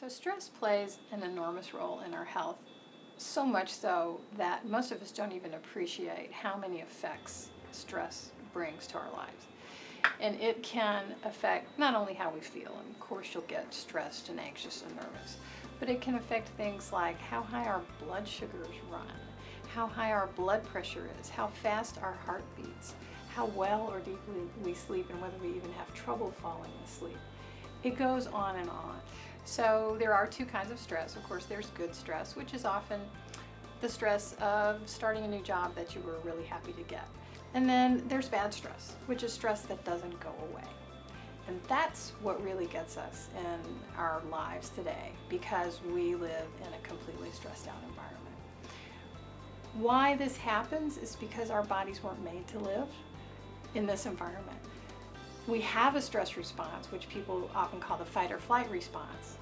So stress plays an enormous role in our health, so much so that most of us don't even appreciate how many effects stress brings to our lives. And it can affect not only how we feel, and of course you'll get stressed and anxious and nervous, but it can affect things like how high our blood sugars run, how high our blood pressure is, how fast our heart beats, how well or deeply we sleep, and whether we even have trouble falling asleep. It goes on and on. So there are two kinds of stress. Of course, there's good stress, which is often the stress of starting a new job that you were really happy to get. And then there's bad stress, which is stress that doesn't go away. And that's what really gets us in our lives today, because we live in a completely stressed out environment. Why this happens is because our bodies weren't made to live in this environment. We have a stress response, which people often call the fight or flight response,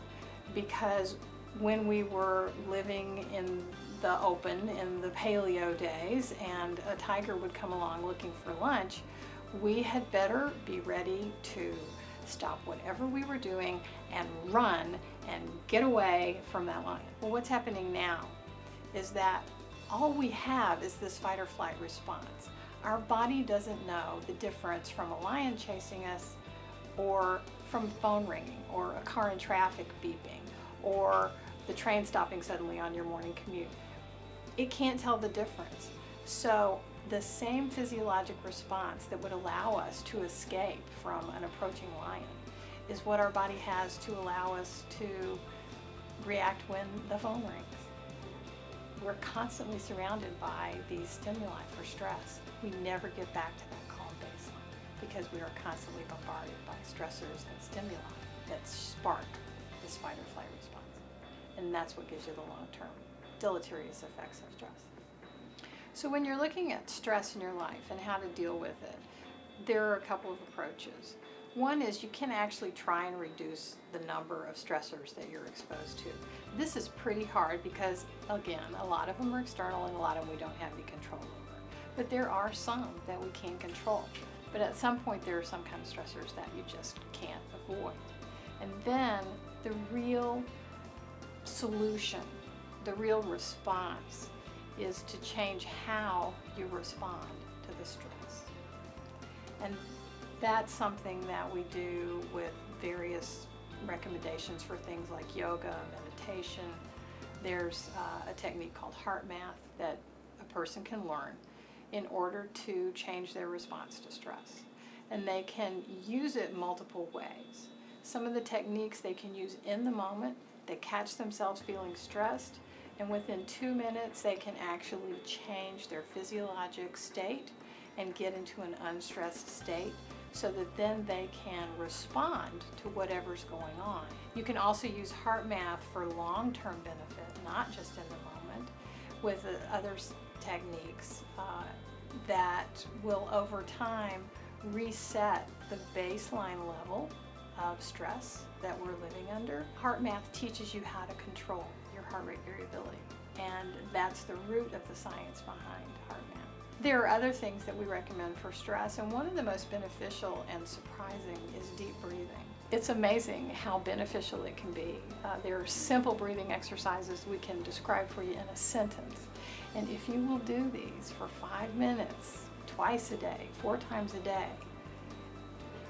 because when we were living in the open in the paleo days and a tiger would come along looking for lunch, we had better be ready to stop whatever we were doing and run and get away from that lion. Well, what's happening now is that all we have is this fight or flight response. Our body doesn't know the difference from a lion chasing us or from phone ringing or a car in traffic beeping or the train stopping suddenly on your morning commute. It can't tell the difference. So the same physiologic response that would allow us to escape from an approaching lion is what our body has to allow us to react when the phone rings. We're constantly surrounded by these stimuli for stress. We never get back to that calm baseline because we are constantly bombarded by stressors and stimuli that spark this fight or flight response. And that's what gives you the long-term deleterious effects of stress. So when you're looking at stress in your life and how to deal with it, there are a couple of approaches. One is you can actually try and reduce the number of stressors that you're exposed to. This is pretty hard because, again, a lot of them are external and a lot of them we don't have any control over. But there are some that we can control. But at some point there are some kind of stressors that you just can't avoid. And then the real solution, the real response is to change how you respond to the stress. And that's something that we do with various recommendations for things like yoga, meditation. There's a technique called heart math that a person can learn in order to change their response to stress. And they can use it multiple ways. Some of the techniques they can use in the moment, they catch themselves feeling stressed, and within 2 minutes they can actually change their physiologic state and get into an unstressed state so that then they can respond to whatever's going on. You can also use heart math for long-term benefit, not just in the moment, with other techniques that will over time reset the baseline level of stress that we're living under. Heart math teaches you how to control your heart rate variability, and that's the root of the science behind heart math. There are other things that we recommend for stress, and one of the most beneficial and surprising is deep breathing. It's amazing how beneficial it can be. There are simple breathing exercises we can describe for you in a sentence. And if you will do these for 5 minutes, twice a day, 4 times a day,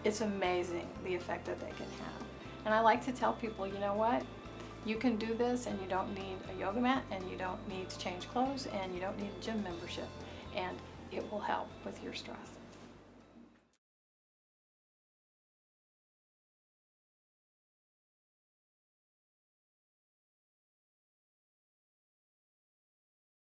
it's amazing the effect that they can have. And I like to tell people, you know what? You can do this and you don't need a yoga mat and you don't need to change clothes and you don't need a gym membership. And it will help with your stress.